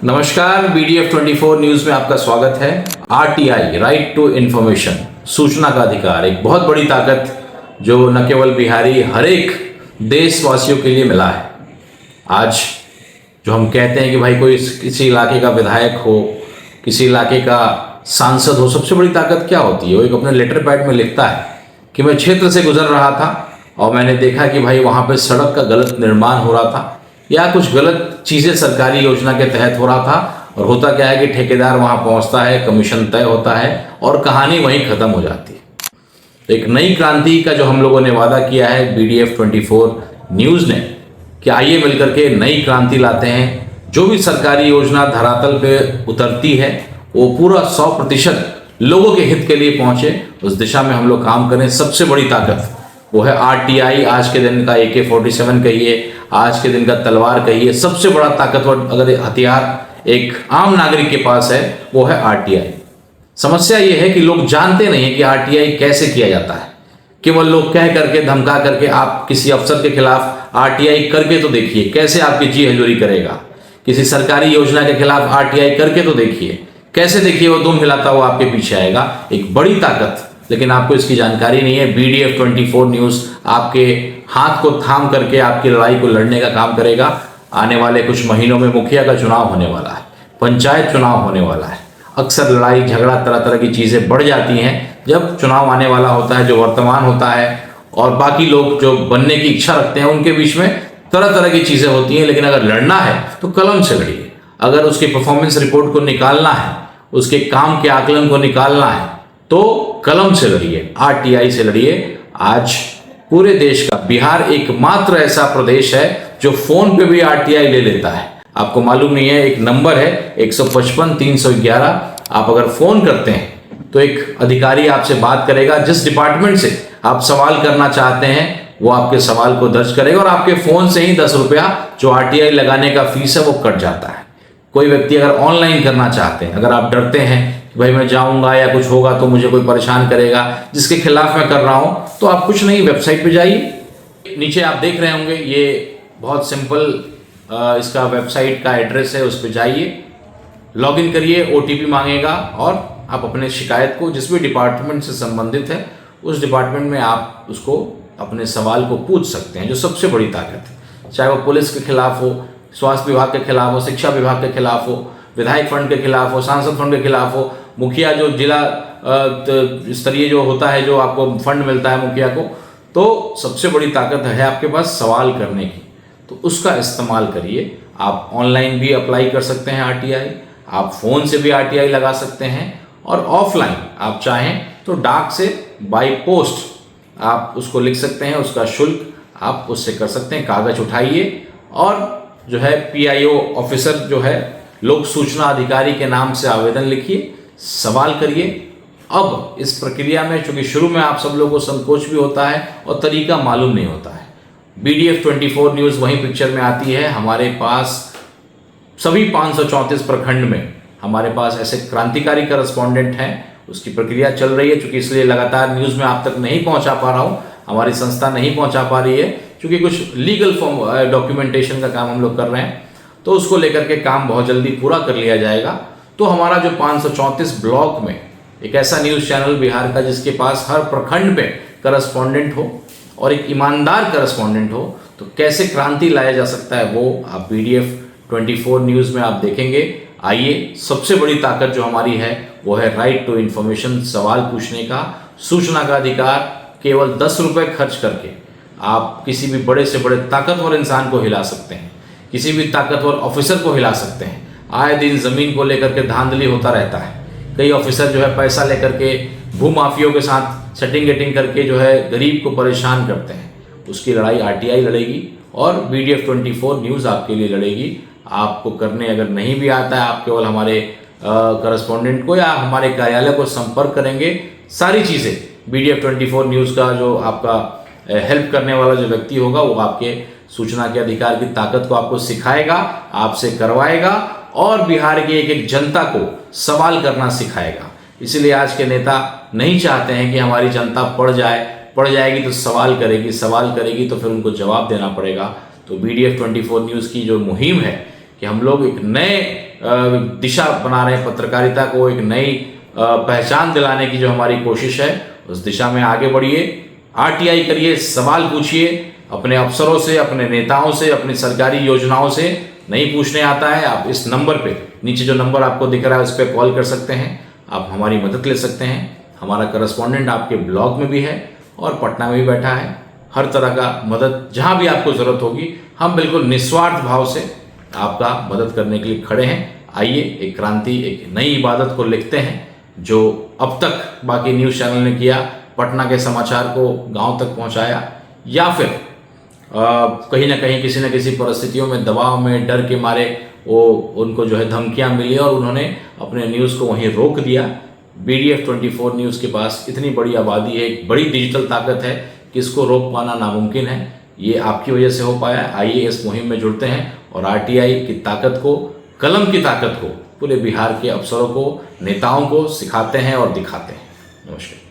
नमस्कार, BDF 24 news में आपका स्वागत है। RTI, राइट टू इंफॉर्मेशन, सूचना का अधिकार, एक बहुत बड़ी ताकत जो न केवल बिहारी, हर एक देशवासियों के लिए मिला है। आज जो हम कहते हैं कि भाई कोई किसी इलाके का विधायक हो, किसी इलाके का सांसद हो, सबसे बड़ी ताकत क्या होती है? वो एक अपने लेटर पैड में लिखता है कि मैं क्षेत्र से गुजर रहा था और मैंने देखा कि भाई वहाँ पे सड़क का गलत निर्माण हो रहा था या कुछ गलत चीज़ें सरकारी योजना के तहत हो रहा था। और होता क्या है कि ठेकेदार वहाँ पहुँचता है, कमीशन तय होता है और कहानी वहीं ख़त्म हो जाती है। तो एक नई क्रांति का जो हम लोगों ने वादा किया है BDF 24 न्यूज़ ने कि आइए मिलकर के नई क्रांति लाते हैं। जो भी सरकारी योजना धरातल पे उतरती है वो पूरा 100% लोगों के हित के लिए पहुँचे, उस दिशा में हम लोग काम करें। सबसे बड़ी ताकत वो है RTI। आज के दिन का AK-47 कहिए, आज के दिन का तलवार कहिए, सबसे बड़ा ताकतवर अगर हथियार एक आम नागरिक के पास है वो है RTI। समस्या ये है कि लोग जानते नहीं है कि RTI कैसे किया जाता है। केवल लोग कह करके, धमका करके, आप किसी अफसर के खिलाफ RTI करके तो देखिए कैसे आपकी जी हजूरी करेगा। किसी सरकारी योजना के खिलाफ RTI करके तो देखिए कैसे, देखिए वो दुम हिलाता हुआ आपके पीछे आएगा। एक बड़ी ताकत, लेकिन आपको इसकी जानकारी नहीं है। BDF 24 न्यूज़ आपके हाथ को थाम करके आपकी लड़ाई को लड़ने का काम करेगा। आने वाले कुछ महीनों में मुखिया का चुनाव होने वाला है, पंचायत चुनाव होने वाला है। अक्सर लड़ाई झगड़ा, तरह तरह की चीज़ें बढ़ जाती हैं जब चुनाव आने वाला होता है, जो वर्तमान होता है और बाकी लोग जो बनने की इच्छा रखते हैं उनके बीच में तरह तरह की चीज़ें होती हैं। लेकिन अगर लड़ना है तो कलम से लड़िए। अगर उसके परफॉर्मेंस रिपोर्ट को निकालना है, उसके काम के आकलन को निकालना है तो कलम से लड़िए, RTI से लड़िए। आज पूरे देश का बिहार एकमात्र ऐसा प्रदेश है जो फोन पे भी RTI ले लेता है। आपको मालूम नहीं है, एक नंबर है 155 311। आप अगर फोन करते हैं तो एक अधिकारी आपसे बात करेगा। जिस डिपार्टमेंट से आप सवाल करना चाहते हैं वो आपके सवाल को दर्ज करेगा और आपके फोन से ही 10 रुपया जो RTI लगाने का फीस है वो कट जाता है। कोई व्यक्ति अगर ऑनलाइन करना चाहते हैं, अगर आप डरते हैं भाई मैं जाऊंगा या कुछ होगा तो मुझे कोई परेशान करेगा जिसके खिलाफ मैं कर रहा हूं, तो आप कुछ नहीं, वेबसाइट पे जाइए। नीचे आप देख रहे होंगे ये बहुत सिंपल इसका वेबसाइट का एड्रेस है, उस पर जाइए, लॉगिन करिए, OTP मांगेगा और आप अपने शिकायत को जिस भी डिपार्टमेंट से संबंधित है उस डिपार्टमेंट में आप उसको अपने सवाल को पूछ सकते हैं। जो सबसे बड़ी ताकत है, चाहे वो पुलिस के खिलाफ हो, स्वास्थ्य विभाग के खिलाफ हो, शिक्षा विभाग के खिलाफ हो, विधायक फंड के खिलाफ हो, सांसद फंड के खिलाफ हो, मुखिया जो जिला स्तरीय जो होता है, जो आपको फंड मिलता है मुखिया को, तो सबसे बड़ी ताकत है आपके पास सवाल करने की, तो उसका इस्तेमाल करिए। आप ऑनलाइन भी अप्लाई कर सकते हैं RTI, आप फ़ोन से भी RTI लगा सकते हैं और ऑफलाइन आप चाहें तो डाक से बाई पोस्ट आप उसको लिख सकते हैं। उसका शुल्क आप उससे कर सकते हैं। कागज़ उठाइए और जो है PIO ऑफिसर जो है, लोक सूचना अधिकारी के नाम से आवेदन लिखिए, सवाल करिए। अब इस प्रक्रिया में चूंकि शुरू में आप सब लोगों को संकोच भी होता है और तरीका मालूम नहीं होता है, BDF 24 न्यूज़ वहीं पिक्चर में आती है। हमारे पास सभी 534 प्रखंड में हमारे पास ऐसे क्रांतिकारी करस्पॉन्डेंट हैं। उसकी प्रक्रिया चल रही है, चूँकि इसलिए लगातार न्यूज़ में आप तक नहीं पहुँचा पा रहा हूँ, हमारी संस्था नहीं पहुँचा पा रही है क्योंकि कुछ लीगल फॉर्म डॉक्यूमेंटेशन का काम हम लोग कर रहे हैं, तो उसको लेकर के काम बहुत जल्दी पूरा कर लिया जाएगा। तो हमारा जो 534 ब्लॉक में एक ऐसा न्यूज़ चैनल बिहार का जिसके पास हर प्रखंड पे करस्पॉन्डेंट हो और एक ईमानदार करस्पॉन्डेंट हो, तो कैसे क्रांति लाया जा सकता है वो आप BDF 24 न्यूज़ में आप देखेंगे। आइए, सबसे बड़ी ताकत जो हमारी है वो है राइट टू इन्फॉर्मेशन, सवाल पूछने का, सूचना का अधिकार। केवल 10 रुपये खर्च करके आप किसी भी बड़े से बड़े ताकतवर इंसान को हिला सकते हैं, किसी भी ताकतवर ऑफिसर को हिला सकते हैं। आए दिन ज़मीन को लेकर के धांधली होता रहता है। कई ऑफिसर जो है पैसा लेकर के भूमाफियों के साथ सेटिंग गेटिंग करके जो है गरीब को परेशान करते हैं। उसकी लड़ाई RTI लड़ेगी और BDF 24 न्यूज़ आपके लिए लड़ेगी। आपको करने अगर नहीं भी आता है, आप केवल हमारे करस्पॉन्डेंट को या हमारे कार्यालय को संपर्क करेंगे। सारी चीज़ें BDF 24 न्यूज़ का जो आपका हेल्प करने वाला जो व्यक्ति होगा वो आपके सूचना के अधिकार की ताकत को आपको सिखाएगा, आपसे करवाएगा और बिहार की एक एक जनता को सवाल करना सिखाएगा। इसीलिए आज के नेता नहीं चाहते हैं कि हमारी जनता पढ़ जाएगी तो सवाल करेगी तो फिर उनको जवाब देना पड़ेगा। तो BDF 24 न्यूज़ की जो मुहिम है कि हम लोग एक नए दिशा बना रहे हैं, पत्रकारिता को एक नई पहचान दिलाने की जो हमारी कोशिश है उस दिशा में आगे बढ़िए, आरटीआई करिए, सवाल पूछिए अपने अफसरों से, अपने नेताओं से, अपनी सरकारी योजनाओं से। नहीं पूछने आता है, आप इस नंबर पे, नीचे जो नंबर आपको दिख रहा है उस पर कॉल कर सकते हैं, आप हमारी मदद ले सकते हैं। हमारा करस्पॉन्डेंट आपके ब्लॉक में भी है और पटना में भी बैठा है। हर तरह का मदद जहाँ भी आपको ज़रूरत होगी, हम बिल्कुल निस्वार्थ भाव से आपका मदद करने के लिए खड़े हैं। आइए एक क्रांति, एक नई इबादत को लिखते हैं जो अब तक बाकी न्यूज़ चैनल ने किया, पटना के समाचार को गांव तक पहुंचाया, या फिर कहीं ना कहीं किसी न किसी परिस्थितियों में, दबाव में, डर के मारे वो उनको जो है धमकियां मिली और उन्होंने अपने न्यूज़ को वहीं रोक दिया। BDF 24 न्यूज़ के पास इतनी बड़ी आबादी है, एक बड़ी डिजिटल ताकत है कि इसको रोक पाना नामुमकिन है। ये आपकी वजह से हो पाया। आइए इस मुहिम में जुड़ते हैं और RTI की ताकत को, कलम की ताकत को पूरे बिहार के अफसरों को, नेताओं को सिखाते हैं और दिखाते हैं। नमस्कार।